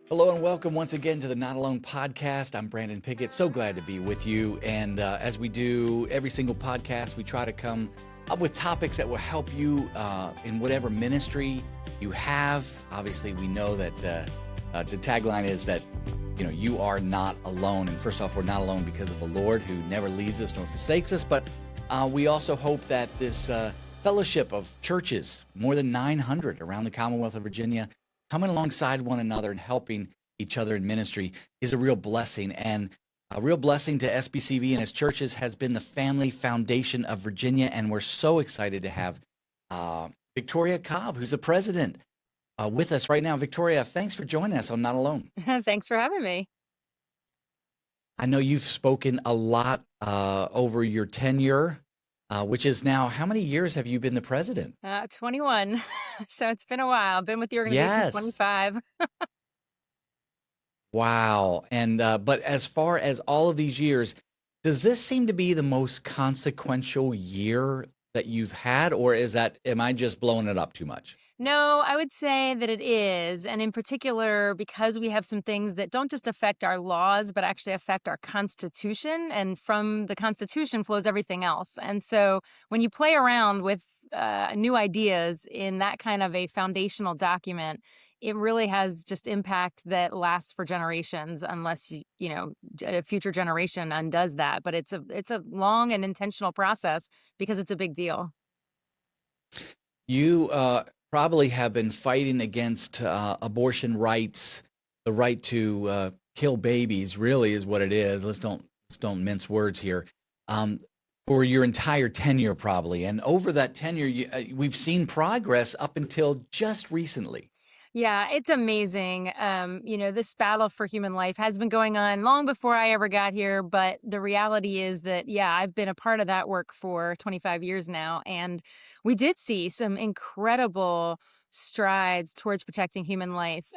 Hello and welcome once again to the Not Alone podcast. I'm Brandon Pickett. So glad to be with you. And as we do every single podcast, we try to come up with topics that will help you in whatever ministry you have. Obviously, we know that the tagline is that you are not alone. And first off, we're not alone because of the Lord, who never leaves us nor forsakes us. But we also hope that this fellowship of churches, more than 900 around the Commonwealth of Virginia, coming alongside one another and helping each other in ministry is a real blessing. And a real blessing to SBCV and its churches has been the Family Foundation of Virginia. And we're so excited to have Victoria Cobb, who's the president, with us right now. Victoria, thanks for joining us on Not Alone. Thanks for having me. I know you've spoken a lot over your tenure, which is now, how many years have you been the president? 21. So it's been a while. I've been with the organization Yes. 25. Wow. And but as far as all of these years, does this seem to be the most consequential year that you've had, or am I just blowing it up too much? No, I would say that it is. And in particular, because we have some things that don't just affect our laws, but actually affect our Constitution. And from the Constitution flows everything else. And so when you play around with new ideas in that kind of a foundational document, it really has just impact that lasts for generations, unless a future generation undoes that. But it's a long and intentional process because it's a big deal. You probably have been fighting against abortion rights, the right to kill babies, really is what it is. Let's don't mince words here. For your entire tenure, probably. And over that tenure, we've seen progress up until just recently. Yeah, it's amazing. This battle for human life has been going on long before I ever got here. But the reality is that, yeah, I've been a part of that work for 25 years now. And we did see some incredible strides towards protecting human life.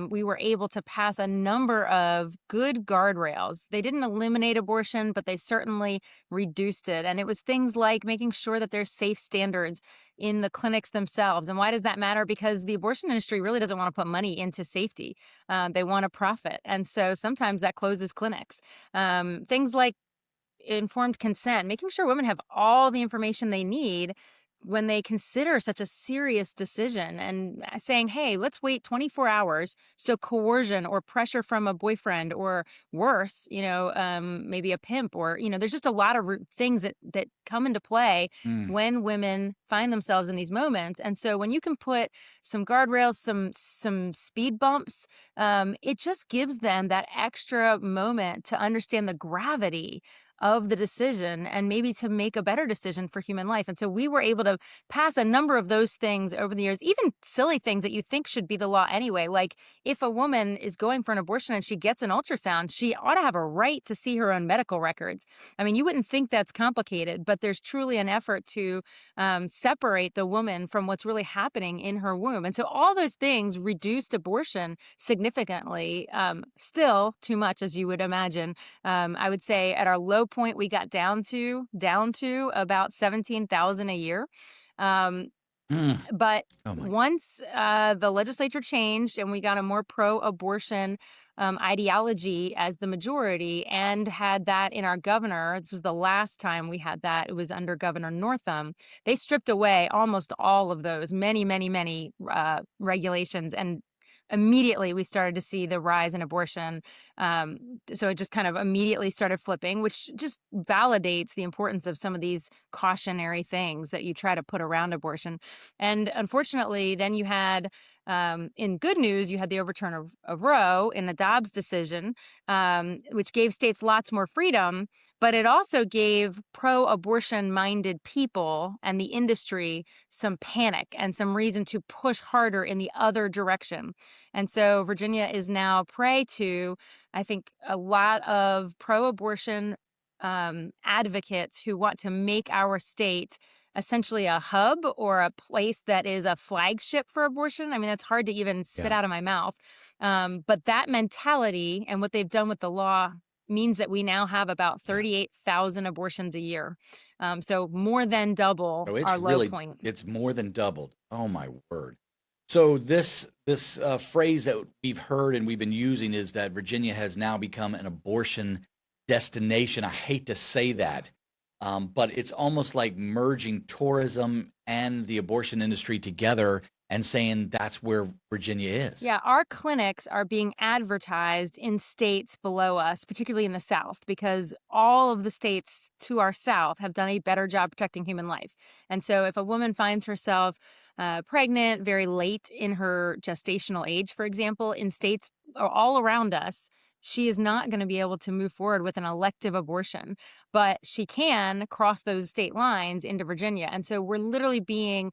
We were able to pass a number of good guardrails. They didn't eliminate abortion, but they certainly reduced it. And it was things like making sure that there's safe standards in the clinics themselves. And why does that matter? Because the abortion industry really doesn't want to put money into safety. They want to profit. And so sometimes that closes clinics. Things like informed consent, making sure women have all the information they need when they consider such a serious decision, and saying, hey, let's wait 24 hours. So coercion or pressure from a boyfriend, or worse, maybe a pimp, or, there's just a lot of things that come into play when women find themselves in these moments. And so when you can put some guardrails, some speed bumps, it just gives them that extra moment to understand the gravity of the decision and maybe to make a better decision for human life. And so we were able to pass a number of those things over the years, even silly things that you think should be the law anyway. Like if a woman is going for an abortion and she gets an ultrasound, she ought to have a right to see her own medical records. I mean, you wouldn't think that's complicated, but there's truly an effort to separate the woman from what's really happening in her womb. And so all those things reduced abortion significantly. Still too much, as you would imagine. I would say at our low point, we got down to about 17,000 a year. But once the legislature changed and we got a more pro-abortion ideology as the majority, and had that in our governor, this was the last time we had that, it was under Governor Northam, they stripped away almost all of those, many regulations, and immediately we started to see the rise in abortion. So it just kind of immediately started flipping, which just validates the importance of some of these cautionary things that you try to put around abortion. And unfortunately, then you had, in good news, you had the overturn of Roe in the Dobbs decision, which gave states lots more freedom. But it also gave pro-abortion-minded people and the industry some panic and some reason to push harder in the other direction. And so Virginia is now prey to, I think, a lot of pro-abortion advocates who want to make our state essentially a hub or a place that is a flagship for abortion. I mean, that's hard to even spit out of my mouth. But that mentality and what they've done with the law means that we now have about 38,000 abortions a year. So more than double our low point. It's more than doubled. Oh, my word. So this phrase that we've heard and we've been using is that Virginia has now become an abortion destination. I hate to say that, but it's almost like merging tourism and the abortion industry together and saying that's where Virginia is. Yeah, our clinics are being advertised in states below us, particularly in the South, because all of the states to our south have done a better job protecting human life. And so if a woman finds herself pregnant very late in her gestational age, for example, in states all around us, she is not going to be able to move forward with an elective abortion, but she can cross those state lines into Virginia. And so we're literally being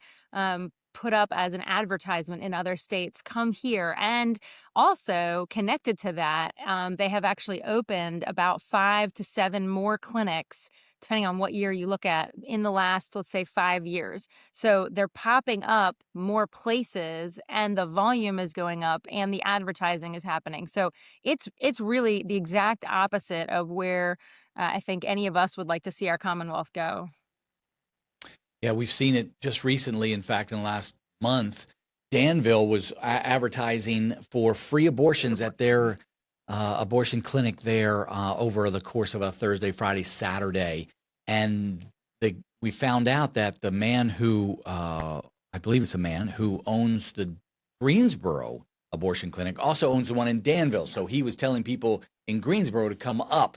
put up as an advertisement in other states, come here. And also connected to that, they have actually opened about 5 to 7 more clinics, depending on what year you look at, in the last, let's say, 5 years. So they're popping up more places and the volume is going up and the advertising is happening. So it's really the exact opposite of where I think any of us would like to see our Commonwealth go. Yeah, we've seen it just recently. In fact, in the last month, Danville was advertising for free abortions at their abortion clinic there over the course of a Thursday, Friday, Saturday. And we found out that the man who, I believe it's a man who owns the Greensboro abortion clinic, also owns the one in Danville. So he was telling people in Greensboro to come up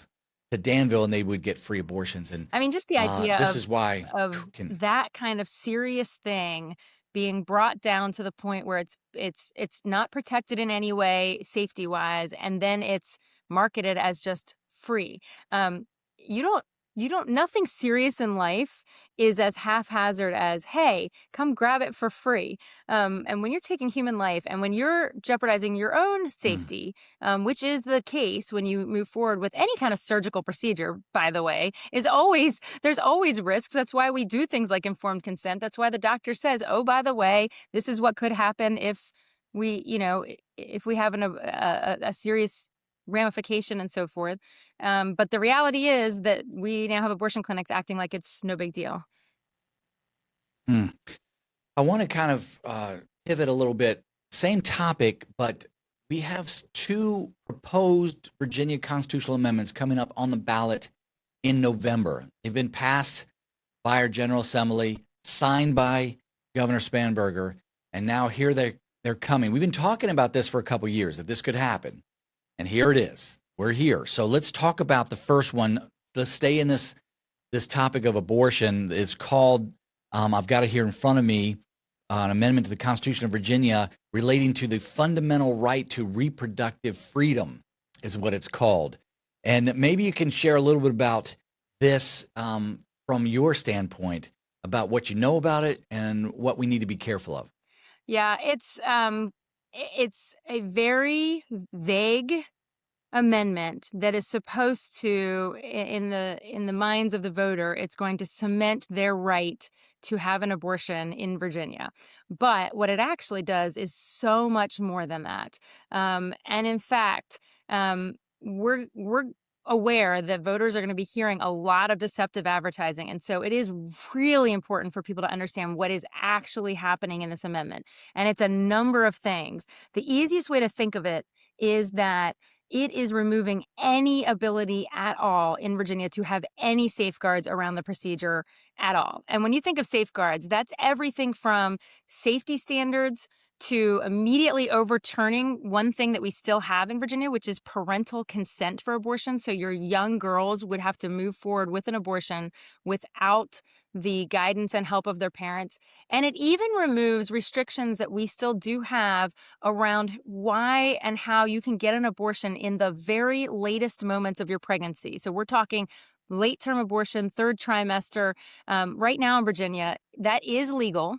to Danville and they would get free abortions. And I mean, just the idea this is why of can that kind of serious thing being brought down to the point where it's not protected in any way safety wise, and then it's marketed as just free. Um, you don't you don't nothing serious in life is as haphazard as, hey, come grab it for free. And when you're taking human life and when you're jeopardizing your own mm, safety, which is the case when you move forward with any kind of surgical procedure, by the way, there's always risks. That's why we do things like informed consent. That's why the doctor says, oh, by the way, this is what could happen if if we have a serious ramification and so forth. But the reality is that we now have abortion clinics acting like it's no big deal. mm. I want to kind of pivot a little bit. Same topic, but we have two proposed Virginia constitutional amendments coming up on the ballot in November. They've been passed by our General Assembly, signed by Governor Spanberger, and now here they're coming. We've been talking about this for a couple of years, that this could happen. And here it is. We're here. So let's talk about the first one. Let's stay in this topic of abortion. It's called, I've got it here in front of me, an amendment to the Constitution of Virginia relating to the fundamental right to reproductive freedom is what it's called. And maybe you can share a little bit about this from your standpoint, about what you know about it and what we need to be careful of. Yeah, it's a very vague amendment that is supposed to, in the minds of the voter, it's going to cement their right to have an abortion in Virginia. But what it actually does is so much more than that. And in fact, we're aware that voters are going to be hearing a lot of deceptive advertising. And so it is really important for people to understand what is actually happening in this amendment. And it's a number of things. The easiest way to think of it is that it is removing any ability at all in Virginia to have any safeguards around the procedure at all. And when you think of safeguards, that's everything from safety standards to immediately overturning one thing that we still have in Virginia, which is parental consent for abortion. So your young girls would have to move forward with an abortion without the guidance and help of their parents. And it even removes restrictions that we still do have around why and how you can get an abortion in the very latest moments of your pregnancy. So we're talking late term abortion, third trimester. Right now in Virginia, that is legal,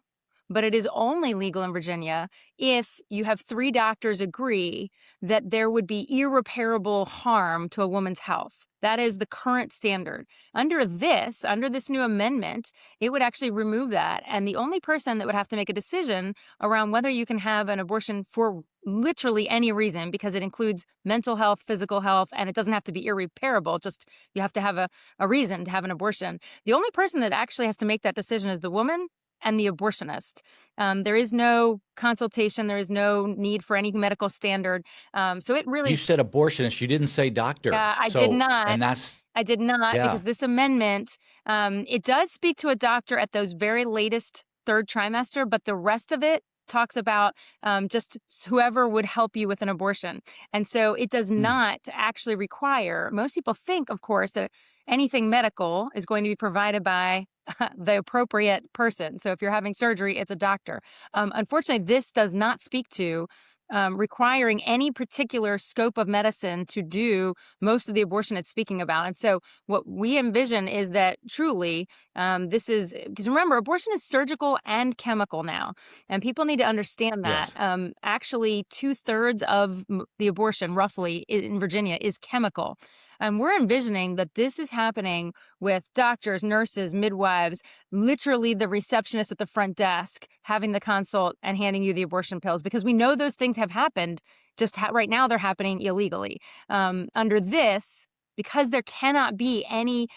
but it is only legal in Virginia if you have 3 doctors agree that there would be irreparable harm to a woman's health. That is the current standard. Under this new amendment, it would actually remove that. And the only person that would have to make a decision around whether you can have an abortion for literally any reason, because it includes mental health, physical health, and it doesn't have to be irreparable, just you have to have a reason to have an abortion. The only person that actually has to make that decision is the woman, and the abortionist. There is no consultation. There is no need for any medical standard. So it You really, said abortionist. You didn't say doctor. I did So, not. and that's, I did not, yeah. because this amendment, it does speak to a doctor at those very latest third trimester, but the rest of it talks about just whoever would help you with an abortion. And so it does Hmm. not actually require, most people think, of course, that anything medical is going to be provided by the appropriate person. So if you're having surgery, it's a doctor. Unfortunately, this does not speak to requiring any particular scope of medicine to do most of the abortion it's speaking about. And so what we envision is that truly this is, because remember, abortion is surgical and chemical now. And people need to understand that. Yes. Actually, 2/3 of the abortion, roughly, in Virginia is chemical. And we're envisioning that this is happening with doctors, nurses, midwives, literally the receptionist at the front desk having the consult and handing you the abortion pills, because we know those things have happened. Just right now, they're happening illegally. Under this, because there cannot be any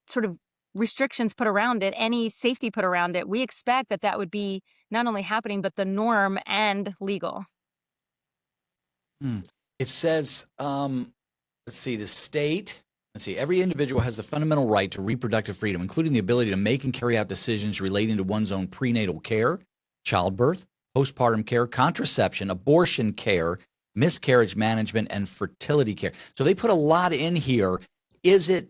sort of restrictions put around it, any safety put around it, we expect that that would be not only happening, but the norm and legal. Hmm. It says, let's see, every individual has the fundamental right to reproductive freedom, including the ability to make and carry out decisions relating to one's own prenatal care, childbirth, postpartum care, contraception, abortion care, miscarriage management, and fertility care. So they put a lot in here. Is it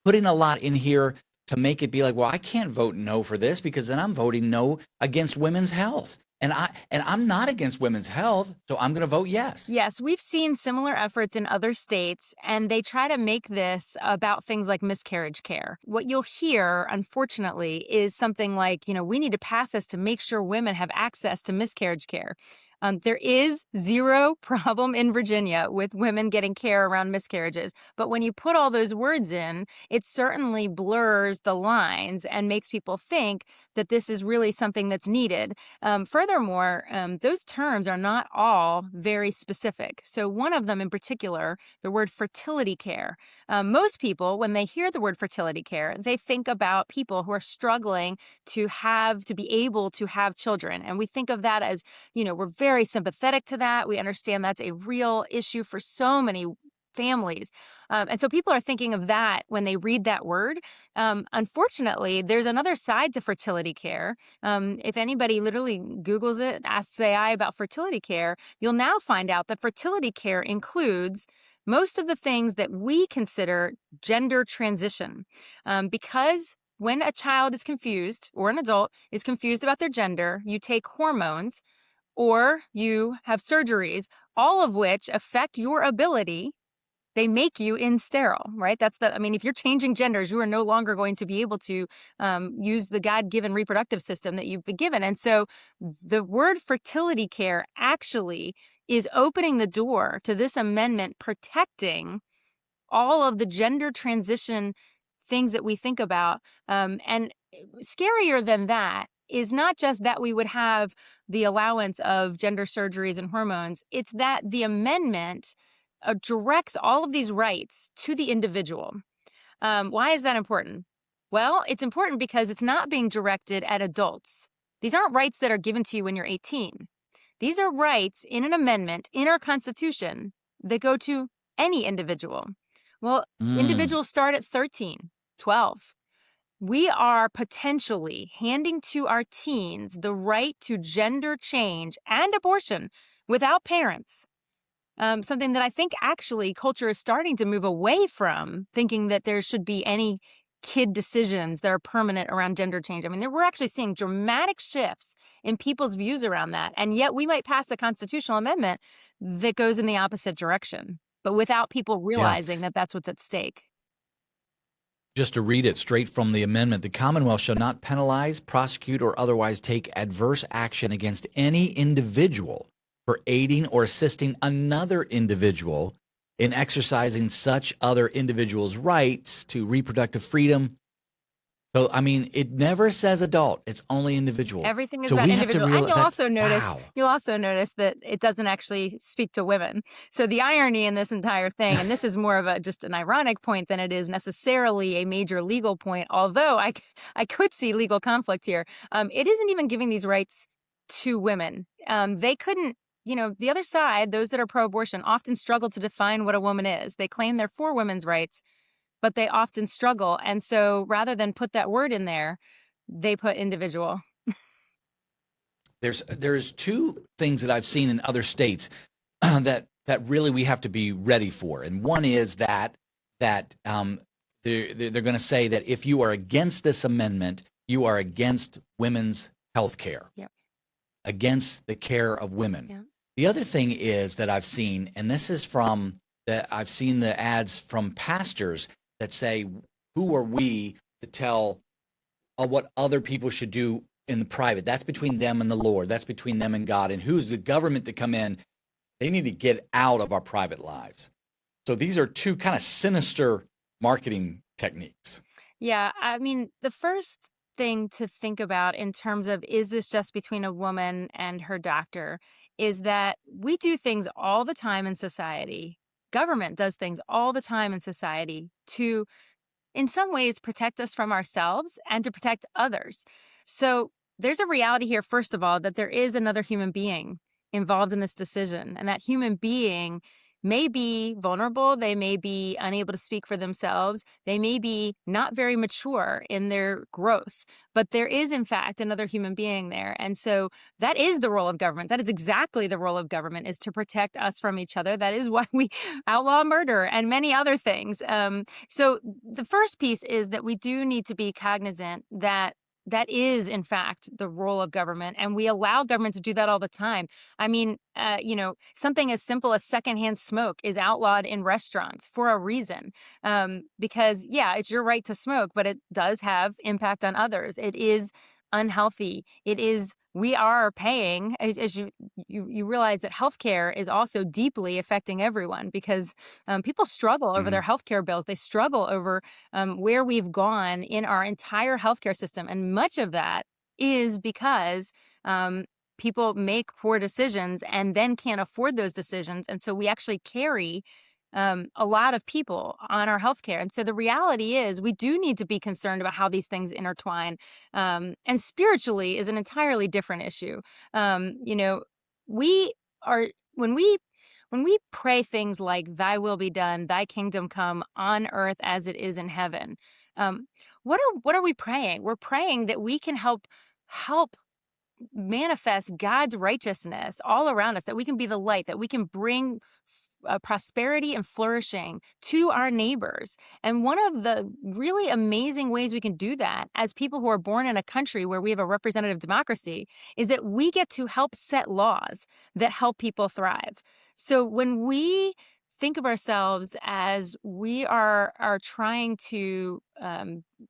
putting a lot in here to make it be like, well, I can't vote no for this because then I'm voting no against women's health. And I'm not against women's health, so I'm going to vote yes. Yes, we've seen similar efforts in other states, and they try to make this about things like miscarriage care. What you'll hear, unfortunately, is something like, we need to pass this to make sure women have access to miscarriage care. There is zero problem in Virginia with women getting care around miscarriages. But when you put all those words in, it certainly blurs the lines and makes people think that this is really something that's needed. Furthermore, those terms are not all very specific. So one of them in particular, the word fertility care. Most people, when they hear the word fertility care, they think about people who are struggling to be able to have children. And we think of that as, we're very sympathetic to that. We understand that's a real issue for so many families. And so people are thinking of that when they read that word. Unfortunately, there's another side to fertility care. If anybody literally Googles it, asks AI about fertility care, you'll now find out that fertility care includes most of the things that we consider gender transition. Because when a child is confused, or an adult is confused about their gender, you take hormones or you have surgeries, all of which affect your ability. They make you insterile, right? If you're changing genders, you are no longer going to be able to use the God-given reproductive system that you've been given. And so the word fertility care actually is opening the door to this amendment protecting all of the gender transition things that we think about. And scarier than that is not just that we would have the allowance of gender surgeries and hormones, it's that the amendment directs all of these rights to the individual. Why is that important? Well, it's important because it's not being directed at adults. These aren't rights that are given to you when you're 18. These are rights in an amendment in our Constitution that go to any individual. Well, individuals start at 13, 12. We are potentially handing to our teens the right to gender change and abortion without parents. Something that I think actually culture is starting to move away from, thinking that there should be any kid decisions that are permanent around gender change. We're actually seeing dramatic shifts in people's views around that. And yet we might pass a constitutional amendment that goes in the opposite direction, but without people Yeah. realizing that that's what's at stake. Just to read it straight from the amendment, the Commonwealth shall not penalize, prosecute, or otherwise take adverse action against any individual for aiding or assisting another individual in exercising such other individual's rights to reproductive freedom, So, I mean, it never says adult, it's only individual. Everything is So about we have to individual, and realize that's wow. you'll also notice that it doesn't actually speak to women. So the irony in this entire thing, and this is more of a just an ironic point than it is necessarily a major legal point, although I could see legal conflict here. It isn't even giving these rights to women. They couldn't. The other side, those that are pro-abortion, often struggle to define what a woman is. They claim they're for women's rights, but they often struggle. And so rather than put that word in there, they put individual. There's two things that I've seen in other states that really we have to be ready for, and one is that they're going to say that if you are against this amendment, you are against women's health care, Yep. against the care of women. Yep. The other thing is that I've seen, and this is from I've seen the ads from pastors that say, "Who are we to tell what other people should do in the private? That's between them and the Lord. That's between them and God. And who's the government to come in? They need to get out of our private lives." So these are two kind of sinister marketing techniques. Yeah, I mean, the first thing to think about in terms of is this just between a woman and her doctor is that we do things all the time in society. Government does things all the time in society to in some ways protect us from ourselves and to protect others. So there's a reality here, first of all, that there is another human being involved in this decision. And that human being may be vulnerable. They may be unable to speak for themselves. They may be not very mature in their growth. But there is, in fact, another human being there. And so that is the role of government. That is exactly the role of government, is to protect us from each other. That is why we outlaw murder and many other things. So the first piece is that we do need to be cognizant that that is, in fact, the role of government. And we allow government to do that all the time. I mean, something as simple as secondhand smoke is outlawed in restaurants for a reason. Because, yeah, it's your right to smoke, but it does have impact on others. It is unhealthy. We are paying, as you realize that healthcare is also deeply affecting everyone because people struggle over their Mhm. healthcare bills. They struggle over where we've gone in our entire healthcare system. And much of that is because people make poor decisions and then can't afford those decisions. And so we actually carry a lot of people on our healthcare. And so the reality is we do need to be concerned about how these things intertwine. And spiritually is an entirely different issue. We are, when we pray things like "Thy will be done, Thy kingdom come on earth as it is in heaven," um, what are we praying? We're praying that we can help manifest God's righteousness all around us, that we can be the light, that we can bring prosperity and flourishing to our neighbors. And one of the really amazing ways we can do that as people who are born in a country where we have a representative democracy is that we get to help set laws that help people thrive. So when we think of ourselves as we are trying to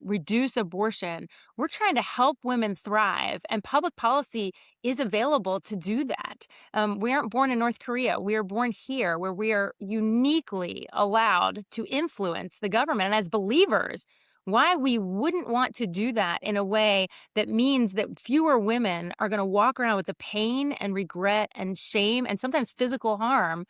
reduce abortion, we're trying to help women thrive, and public policy is available to do that. We aren't born in North Korea. We are born here where we are uniquely allowed to influence the government. And as believers, why we wouldn't want to do that in a way that means that fewer women are going to walk around with the pain and regret and shame and sometimes physical harm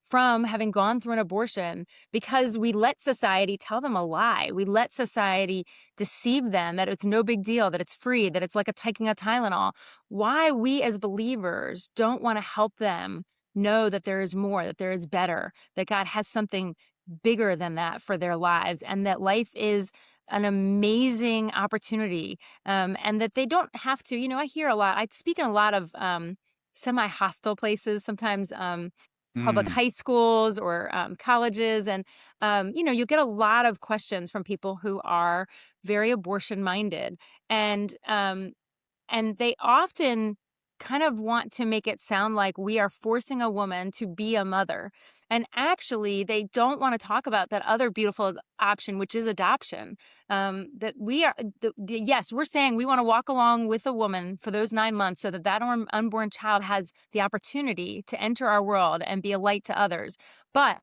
from having gone through an abortion because we let society tell them a lie. We let society deceive them that it's no big deal, that it's free, that it's like taking a Tylenol. Why we as believers don't want to help them know that there is more, that there is better, that God has something bigger than that for their lives, and that life is an amazing opportunity, and that they don't have to. I hear a lot. I speak in a lot of semi-hostile places, sometimes public Mm. high schools or colleges. And, you'll get a lot of questions from people who are very abortion minded. And they often kind of want to make it sound like we are forcing a woman to be a mother. And actually, they don't want to talk about that other beautiful option, which is adoption. That we are, yes, we're saying we want to walk along with a woman for those 9 months so that unborn child has the opportunity to enter our world and be a light to others. But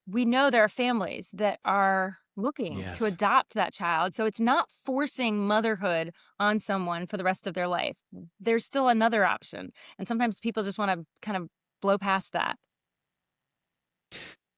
we know there are families that are looking to Yes. adopt that child. So it's not forcing motherhood on someone for the rest of their life. There's still another option. And sometimes people just want to kind of blow past that.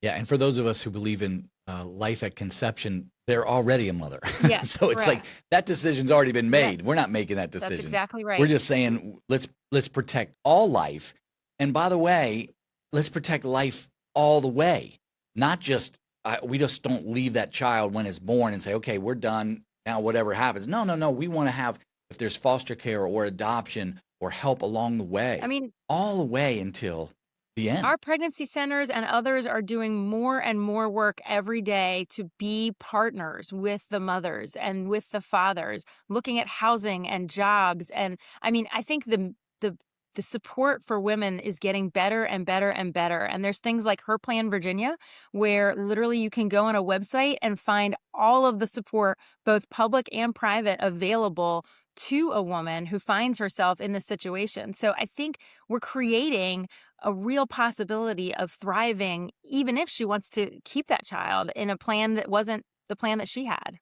Yeah, and for those of us who believe in life at conception, they're already a mother. Yes, So it's like correct. that decision's already been Yes, made. We're not making that that's decision. exactly We're right. just saying let's protect all life. And by the way, let's protect life all the way. Not just we just don't leave that child when it's born and say, okay, we're done now. Whatever happens. No, no, no. We want to have if there's foster care or adoption or help along the I way, mean, all the way until the end. our pregnancy centers and others are doing more and more work every day to be partners with the mothers and with the fathers, looking at housing and jobs. And I mean, I think the the support for women is getting better and better and better. And there's things like Her Plan Virginia, where literally you can go on a website and find all of the support, both public and private, available to a woman who finds herself in this situation. So I think we're creating a real possibility of thriving, even if she wants to keep that child in a plan that wasn't the plan that she had.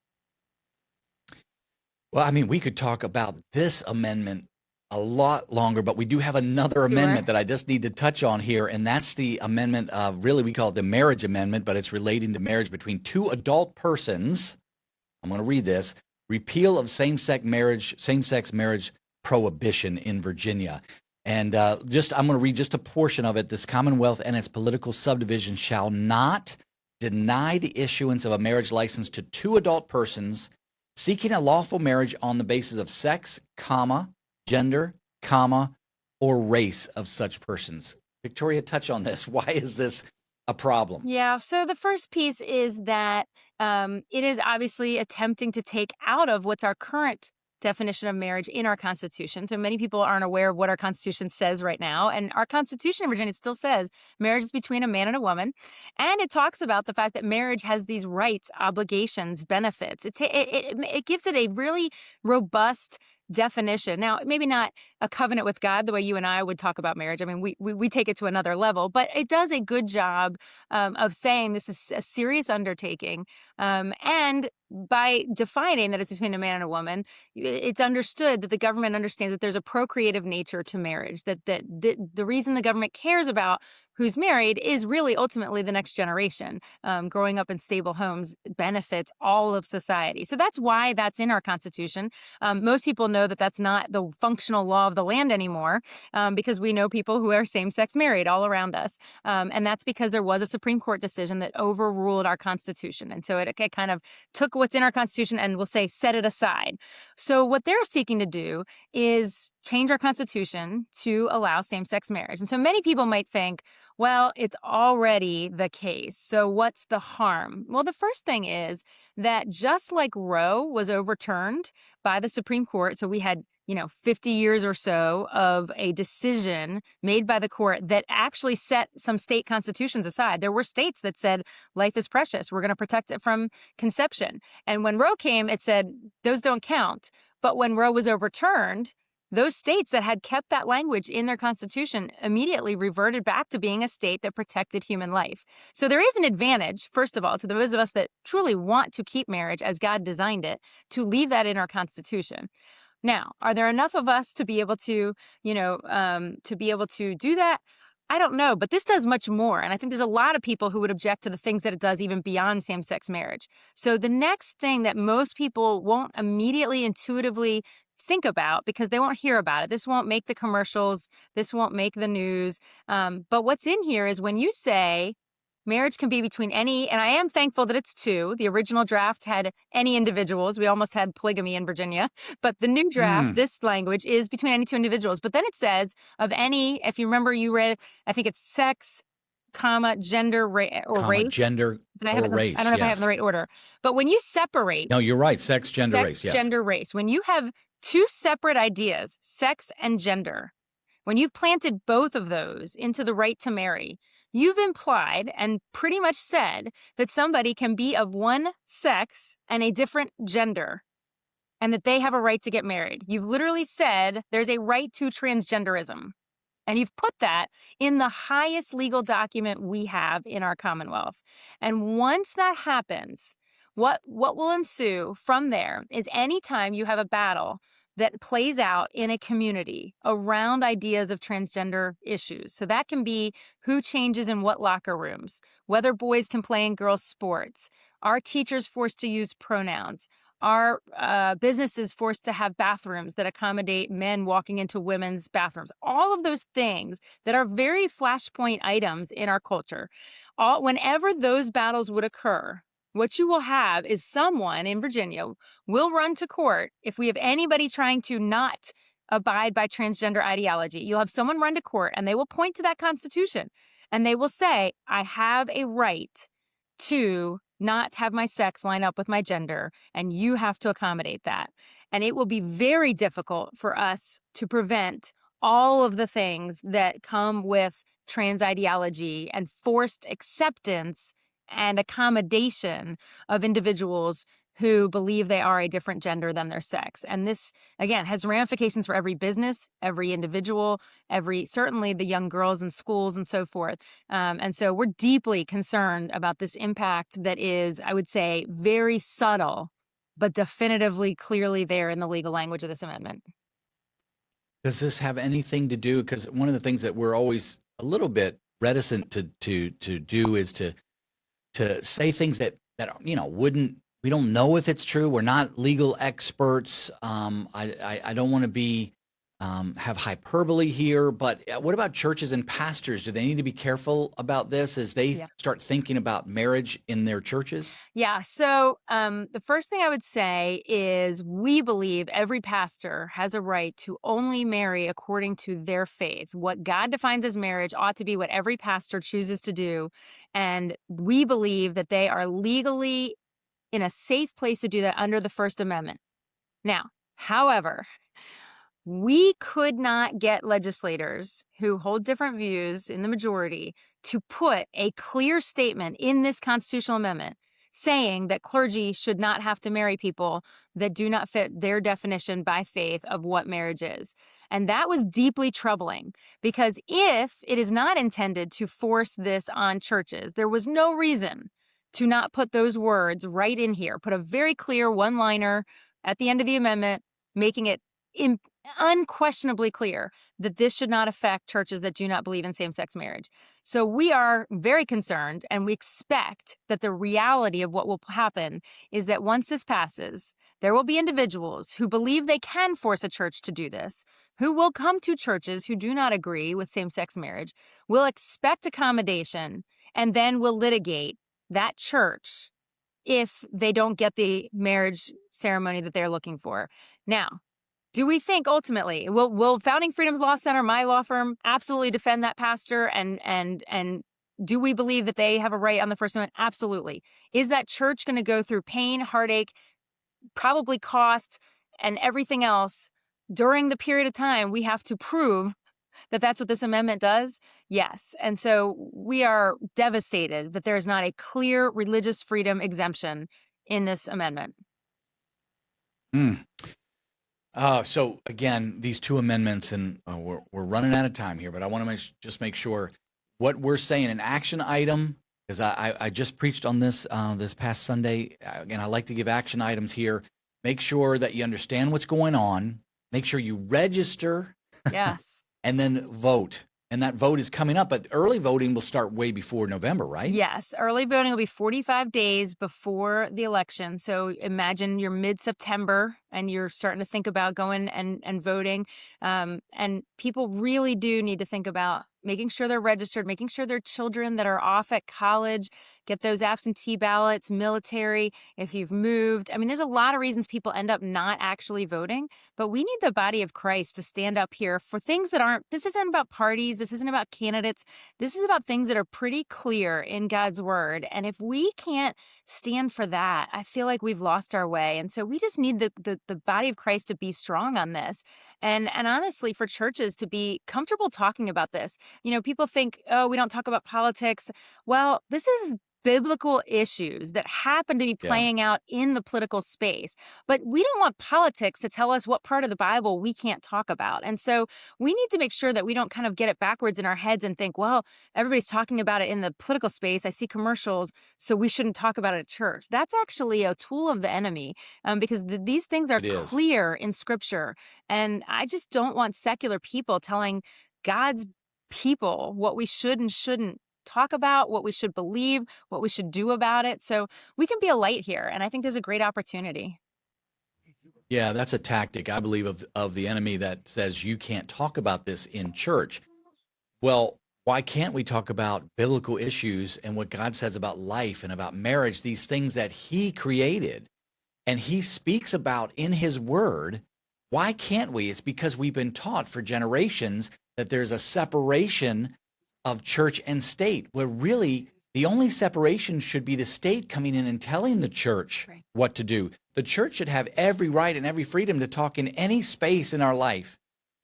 Well, I mean, we could talk about this amendment a lot longer, but we do have another Sure. amendment that I just need to touch on here, and that's the amendment of really we call it the marriage amendment, but it's relating to marriage between two adult persons. I'm going to read this: repeal of same-sex marriage prohibition in Virginia. And just I'm going to read just a portion of it. This Commonwealth and its political subdivision shall not deny the issuance of a marriage license to two adult persons seeking a lawful marriage on the basis of sex, comma, gender, comma, or race of such persons. Victoria, touch on this. Why is this a problem? Yeah. So the first piece is that it is obviously attempting to take out of what's our current definition of marriage in our Constitution. So many people aren't aware of what our Constitution says right now. And our Constitution in Virginia still says marriage is between a man and a woman. And it talks about the fact that marriage has these rights, obligations, benefits. It gives it a really robust definition. Now, maybe not a covenant with God the way you and I would talk about marriage. I mean, we take it to another level, but it does a good job of saying this is a serious undertaking. And by defining that it's between a man and a woman, it's understood that the government understands that there's a procreative nature to marriage, that the reason the government cares about who's married is really ultimately the next generation. Growing up in stable homes benefits all of society. So that's why that's in our Constitution. Most people know that that's not the functional law of the land anymore, because we know people who are same-sex married all around us. And that's because there was a Supreme Court decision that overruled our Constitution. And so it kind of took what's in our Constitution and we'll say set it aside. So what they're seeking to do is change our Constitution to allow same-sex marriage. And so many people might think, well, it's already the case. So what's the harm? Well, the first thing is that just like Roe was overturned by the Supreme Court, so we had 50 years or so of a decision made by the court that actually set some state constitutions aside. There were states that said life is precious. We're going to protect it from conception. And when Roe came, it said those don't count. But when Roe was overturned, those states that had kept that language in their constitution immediately reverted back to being a state that protected human life. So there is an advantage, first of all, to those of us that truly want to keep marriage as God designed it, to leave that in our constitution. Now, are there enough of us to be able to, do that? I don't know, but this does much more. And I think there's a lot of people who would object to the things that it does even beyond same-sex marriage. So the next thing that most people won't immediately intuitively think about because they won't hear about it. This won't make the commercials. This won't make the news. But what's in here is when you say marriage can be between any, and I am thankful that it's two. The original draft had any individuals. We almost had polygamy in Virginia. But the new draft, Mm, this language is between any two individuals. But then it says of any, if you remember, you read, I think it's sex, comma, gender, or comma, race. gender Did I have or it? I don't race. know if I have it in the Yes. right order. But when you separate No, you're right. Sex, gender, sex, race. Yes. gender, race, when you have two separate ideas, sex and gender, when you've planted both of those into the right to marry, you've implied and pretty much said that somebody can be of one sex and a different gender and that they have a right to get married. You've literally said there's a right to transgenderism. And you've put that in the highest legal document we have in our Commonwealth. And once that happens, What will ensue from there is anytime you have a battle that plays out in a community around ideas of transgender issues. So that can be who changes in what locker rooms, whether boys can play in girls' sports, are teachers forced to use pronouns, are businesses forced to have bathrooms that accommodate men walking into women's bathrooms. All of those things that are very flashpoint items in our culture. Whenever those battles would occur, what you will have is someone in Virginia will run to court if we have anybody trying to not abide by transgender ideology. You'll have someone run to court and they will point to that Constitution and they will say, I have a right to not have my sex line up with my gender, and you have to accommodate that. And it will be very difficult for us to prevent all of the things that come with trans ideology and forced acceptance and accommodation of individuals who believe they are a different gender than their sex. And this, again, has ramifications for every business, every individual, certainly the young girls in schools and so forth. And so we're deeply concerned about this impact that is, I would say, very subtle, but definitively clearly there in the legal language of this amendment. Does this have anything to do? Because one of the things that we're always a little bit reticent to do is to say things that wouldn't. We don't know if it's true. We're not legal experts. I don't want to be have hyperbole here, but what about churches and pastors? Do they need to be careful about this as they start thinking about marriage in their churches? Yeah. So the first thing I would say is we believe every pastor has a right to only marry according to their faith. What God defines as marriage ought to be what every pastor chooses to do. And we believe that they are legally in a safe place to do that under the First Amendment. Now, however, we could not get legislators who hold different views in the majority to put a clear statement in this constitutional amendment saying that clergy should not have to marry people that do not fit their definition by faith of what marriage is. And that was deeply troubling because if it is not intended to force this on churches, there was no reason to not put those words right in here, put a very clear one-liner at the end of the amendment, making it unquestionably clear that this should not affect churches that do not believe in same-sex marriage. So we are very concerned, and we expect that the reality of what will happen is that once this passes, there will be individuals who believe they can force a church to do this, who will come to churches who do not agree with same-sex marriage, will expect accommodation, and then will litigate that church if they don't get the marriage ceremony that they're looking for. Now, do we think ultimately will Founding Freedoms Law Center, my law firm, absolutely defend that pastor and do we believe that they have a right on the First Amendment? Absolutely. Is that church going to go through pain, heartache, probably cost, and everything else during the period of time we have to prove that that's what this amendment does? Yes. And so we are devastated that there is not a clear religious freedom exemption in this amendment. So again, these two amendments, and we're running out of time here, but I want to just make sure what we're saying, an action item, because I just preached on this this past Sunday. Again, I like to give action items here. Make sure that you understand what's going on. Make sure you register. Yes. And then vote. And that vote is coming up, but early voting will start way before November, right? Yes. Early voting will be 45 days before the election. So imagine you're mid-September and you're starting to think about going and voting. And people really do need to think about making sure they're registered, making sure their children that are off at college get those absentee ballots, military, if you've moved. I mean, there's a lot of reasons people end up not actually voting, but we need the body of Christ to stand up here for things that aren't, this isn't about parties, this isn't about candidates, this is about things that are pretty clear in God's word. And if we can't stand for that, I feel like we've lost our way. And so we just need the body of Christ to be strong on this. And honestly, for churches to be comfortable talking about this. You know, people think, oh, we don't talk about politics. Well, this is biblical issues that happen to be Yeah, playing out in the political space. But we don't want politics to tell us what part of the Bible we can't talk about. And so we need to make sure that we don't kind of get it backwards in our heads and think, well, everybody's talking about it in the political space. I see commercials, so we shouldn't talk about it at church. That's actually a tool of the enemy, because these things are it is. clear in Scripture. And I just don't want secular people telling God's people what we should and shouldn't talk about, what we should believe, what we should do about it. So we can be a light here. And I think there's a great opportunity. Yeah, that's a tactic, I believe, of the enemy that says you can't talk about this in church. Well, why can't we talk about biblical issues and what God says about life and about marriage, these things that He created and He speaks about in His Word? Why can't we? It's because we've been taught for generations that there's a separation of church and state, where really the only separation should be the state coming in and telling the church Right. what to do. The church should have every right and every freedom to talk in any space in our life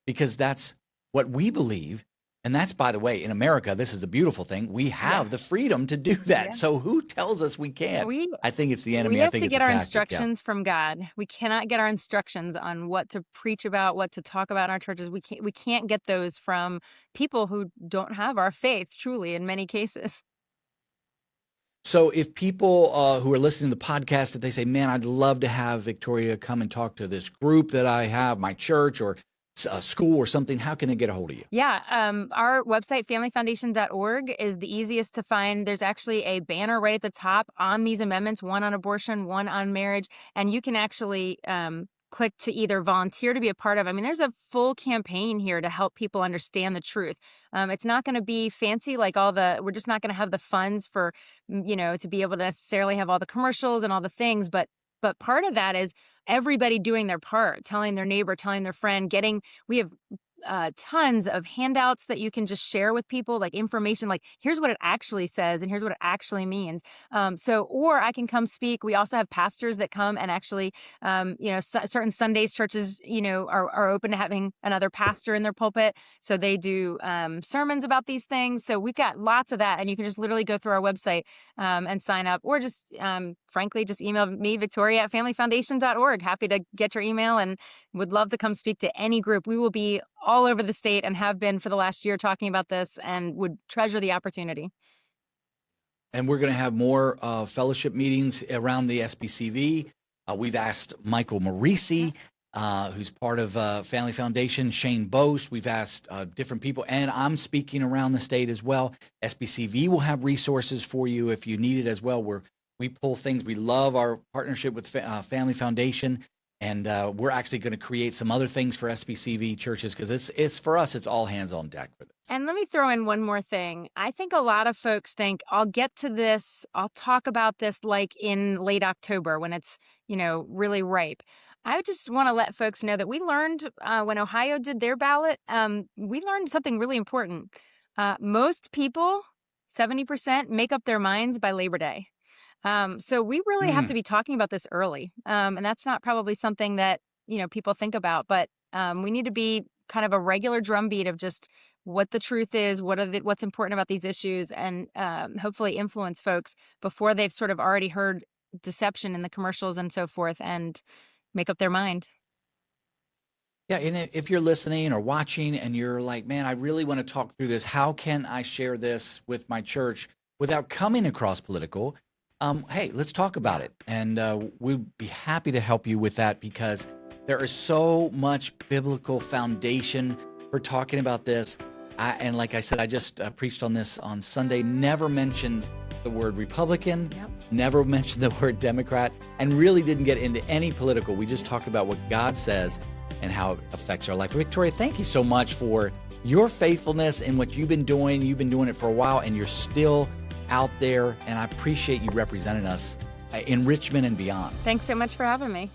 because that's what we believe. And that's, by the way, in America, this is the beautiful thing. We have the freedom to do that. Yeah. So who tells us we can't? We I think it's the we enemy. I have think to it's get a our tactic. Yeah. instructions from God. We cannot get our instructions on what to preach about, what to talk about in our churches. We can't get those from people who don't have our faith, truly, in many cases. So if people who are listening to the podcast, if they say, man, I'd love to have Victoria come and talk to this group that I have, my church or a school or something, how can they get a hold of you? Yeah, our website, familyfoundation.org, is the easiest to find. There's actually a banner right at the top on these amendments, one on abortion, one on marriage, and you can actually click to either volunteer to be a part of. I mean, there's a full campaign here to help people understand the truth. It's not going to be fancy like we're just not going to have the funds for, to be able to necessarily have all the commercials and all the things, but part of that is everybody doing their part, telling their neighbor, telling their friend, we have tons of handouts that you can just share with people, like information, like here's what it actually says and here's what it actually means. Or I can come speak. We also have pastors that come and actually, certain Sundays churches, are open to having another pastor in their pulpit. So they do sermons about these things. So we've got lots of that. And you can just literally go through our website and sign up, or just frankly, just email me, Victoria at familyfoundation.org. Happy to get your email and would love to come speak to any group. We will be all over the state and have been for the last year talking about this and would treasure the opportunity. And we're going to have more fellowship meetings around the SBCV. We've asked Michael Marisi, who's part of Family Foundation, Shane Bose. We've asked different people, and I'm speaking around the state as well. SBCV will have resources for you if you need it as well. We pull things. We love our partnership with Family Foundation. And we're actually going to create some other things for SBCV churches because it's for us, it's all hands on deck for this. And let me throw in one more thing. I think a lot of folks think I'll get to this, I'll talk about this like in late October when it's, really ripe. I just want to let folks know that we learned when Ohio did their ballot, we learned something really important. Most people, 70%, make up their minds by Labor Day. So we really have to be talking about this early. And that's not probably something that, people think about, but we need to be kind of a regular drumbeat of just what the truth is, what's important about these issues, and hopefully influence folks before they've sort of already heard deception in the commercials and so forth and make up their mind. Yeah, and if you're listening or watching and you're like, man, I really want to talk through this, how can I share this with my church without coming across political? Hey, let's talk about it. And we'll be happy to help you with that because there is so much biblical foundation for talking about this. And like I said, I just preached on this on Sunday, never mentioned the word Republican, never mentioned the word Democrat, and really didn't get into any political. We just talked about what God says and how it affects our life. Victoria, thank you so much for your faithfulness and what you've been doing. You've been doing it for a while, and you're still out there, and I appreciate you representing us in Richmond and beyond. Thanks so much for having me.